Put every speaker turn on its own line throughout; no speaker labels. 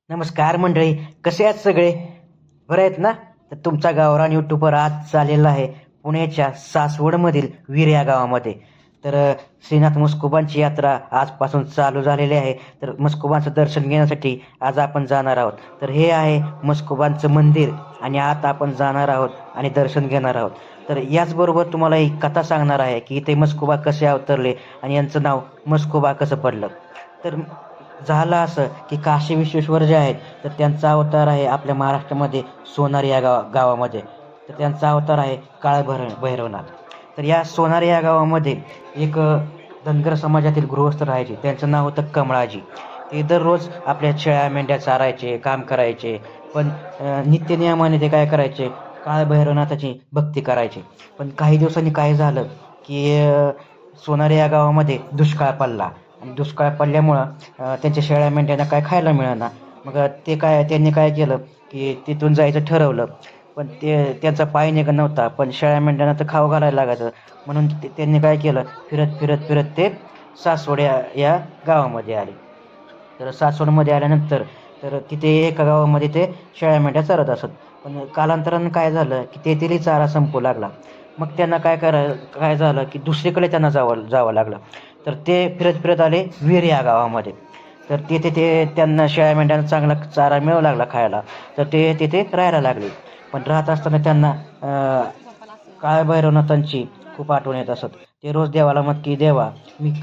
नमस्कार मंडळी, कसे आहेत सगळे? बरे आहेत ना? तर तुमचा गावरान यूट्यूबर आज चाललेला आहे पुण्याच्या सासवडमधील वीर या गावामध्ये. तर श्रीनाथ म्हस्कोबांची यात्रा आजपासून चालू झालेली आहे. तर म्हस्कोबांचं दर्शन घेण्यासाठी आज आपण जाणार आहोत. तर हे आहे म्हस्कोबांचं मंदिर आणि आत आपण जाणार आहोत आणि दर्शन घेणार आहोत. तर याचबरोबर तुम्हाला एक कथा सांगणार आहे की इथे म्हस्कोबा कसे अवतरले आणि यांचं नाव म्हस्कोबा कसं पडलं. तर झालं असं की काशी विश्वेश्वर जे आहेत तर त्यांचा अवतार आहे आपल्या महाराष्ट्रामध्ये सोनार या गावामध्ये. तर त्यांचा अवतार आहे भैरवनाथ. तर या सोनार या गावामध्ये एक धनगर समाजातील गृहस्थ राहायचे. त्यांचं नाव होतं कमळाजी. ते दररोज आपल्या शेळ्या मेंढ्या चारायचे, काम करायचे. पण नित्यनियमाने ते काय करायचे, भैरवनाथाची भक्ती करायचे. पण काही दिवसांनी काय झालं की सोनार या गावामध्ये दुष्काळ पडला आणि दुष्काळ पडल्यामुळं त्यांच्या शेळ्या मेंढ्यांना काय खायला मिळेना. मग त्यांनी काय केलं की तिथून जायचं ठरवलं. पण त्यांचा पाय निघत नव्हता, पण शेळ्या मेंढ्यांना तर खाऊ घालायला लागायचं. म्हणून त्यांनी काय केलं, फिरत फिरत फिरत ते सासवड या गावामध्ये आले. तर सासवडमध्ये आल्यानंतर तर तिथे एका गावामध्ये ते शेळ्या मेंढ्या चरत असत. पण कालांतरानं काय झालं की तेथीलही चारा संपू लागला. मग त्यांना काय झालं की दुसरीकडे त्यांना जावं लागलं. तर ते फिरत फिरत आले वीर या गावामध्ये. तर तिथे त्यांना शेळ्या मेंढ्यांना चांगला चारा मिळू लागला खायला. तर ते तिथे राहायला लागले. पण राहत असताना त्यांना भैरवनाथांची खूप आठवण येत असत. ते रोज देवाला मग की देवा, मी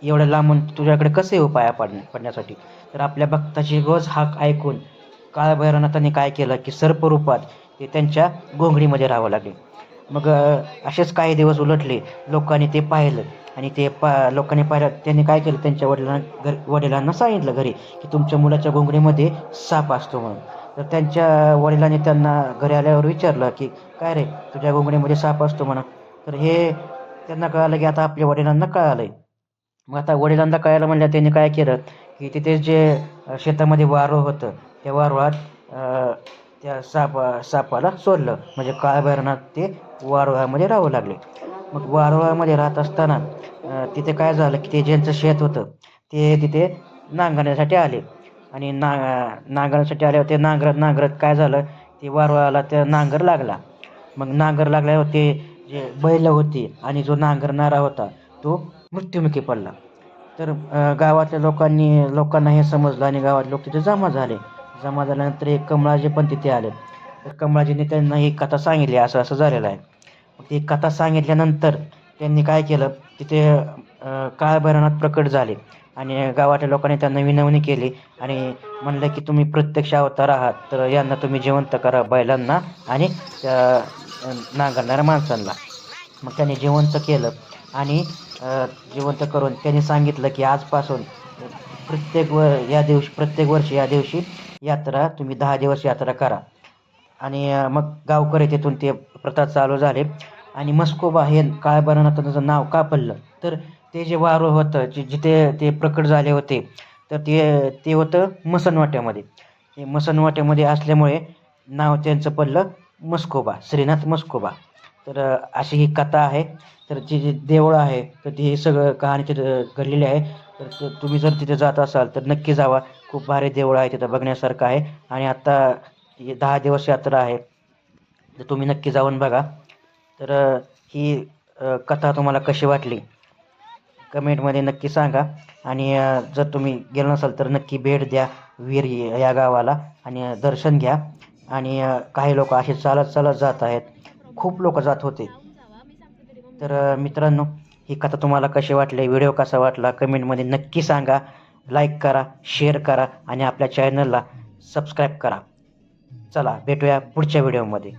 एवढ्या लांबून तुझ्याकडे कसे येऊ पाया पडण्यासाठी. तर आपल्या भक्ताची रोज हाक ऐकून भैरवनाथांनी काय केलं की सर्परूपात ते त्यांच्या घोंगडीमध्ये राहावं लागले. मग असेच काही दिवस उलटले. लोकांनी ते पाहिलं आणि लोकांनी पाहिलं. त्यांनी काय केलं, त्यांच्या वडिलांना सांगितलं घरी की तुमच्या मुलाच्या घोंगडीमध्ये साप असतो म्हणून. तर त्यांच्या वडिलांनी त्यांना घरी आल्यावर विचारलं की काय रे, तुझ्या घोंगडीमध्ये साप असतो म्हणा. तर हे त्यांना कळालं की आता आपल्या वडिलांना कळालं आहे. मग आता वडिलांना कळायला म्हणलं त्यांनी काय केलं की तिथे जे शेतामध्ये वारूळ होतं त्या वारुळात त्या सापाला सोडलं. म्हणजे भैरवनाथ ते वारुळामध्ये राहू लागले. मग वारुळामध्ये राहत असताना तिथे काय झालं की ते ज्यांचं शेत होतं ते तिथे नांगरण्यासाठी आले. आणि नांगरण्यासाठी आल्यावर ते नांगरत काय झालं, ते वारुळाला त्या नांगर लागला. मग नांगर लागल्यावर ते जे बैल होती आणि जो नांगरणारा होता तो मृत्युमुखी पडला. तर गावातल्या लोकांना हे समजलं आणि गावातले लोक तिथे जमा झाले. जमा झाल्यानंतर एक कमळाजी पण तिथे आले. तर कमळाजीने त्यांना ही कथा सांगितली, असं असं झालेलं आहे. मग ती कथा सांगितल्यानंतर त्यांनी काय केलं, तिथे भैरवनाथ प्रकट झाले आणि गावातल्या लोकांनी त्यांना विनवणी केली आणि म्हणलं की तुम्ही प्रत्यक्ष अवतार आहात, तर यांना तुम्ही जिवंत करा, बैलांना आणि नांगरणाऱ्या माणसांना. मग त्यांनी जिवंत केलं आणि जिवंत करून त्यांनी सांगितलं की आजपासून प्रत्येक वर्षी या दिवशी यात्रा तुम्ही 10 दिवस यात्रा करा. आणि मग गावकरी तिथून ते प्रथा चालू झाले. आणि म्हस्कोबा हे भैरवनाथाचं नाव का पडलं, तर ते जे वारूळ होतं जिथे ते प्रकट झाले होते तर ते होतं मसनवाट्यामध्ये. ते मसनवाट्यामध्ये असल्यामुळे नाव त्यांचं पडलं म्हस्कोबा, श्रीनाथ म्हस्कोबा. तर अशी ही कथा आहे. तर जी देवळं आहे तर ती सगळं कहाणी तिथं घडलेली आहे. तर तुम्ही जर तिथे जात असाल तर नक्की जावा. खूप भारी देवळं आहे तिथं, बघण्यासारखं आहे. आणि आता 10 दिवस यात्रा आहे, तर तुम्ही नक्की जाऊन बघा. तर ही कथा तुम्हाला कशी वाटली कमेंटमध्ये नक्की सांगा. आणि जर तुम्ही गेलो नसाल तर नक्की भेट द्या वीर या गावाला आणि दर्शन घ्या. आणि काही लोक असे चालत चालत जात आहेत, खूप लोक जात होते. तर मित्रांनो, ही कथा तुम्हाला कशी वाटली, व्हिडिओ कसा वाटला कमेंटमध्ये नक्की सांगा. लाईक करा, शेअर करा आणि आपल्या चॅनलला सबस्क्राईब करा. चला भेटूया पुढच्या व्हिडिओमध्ये.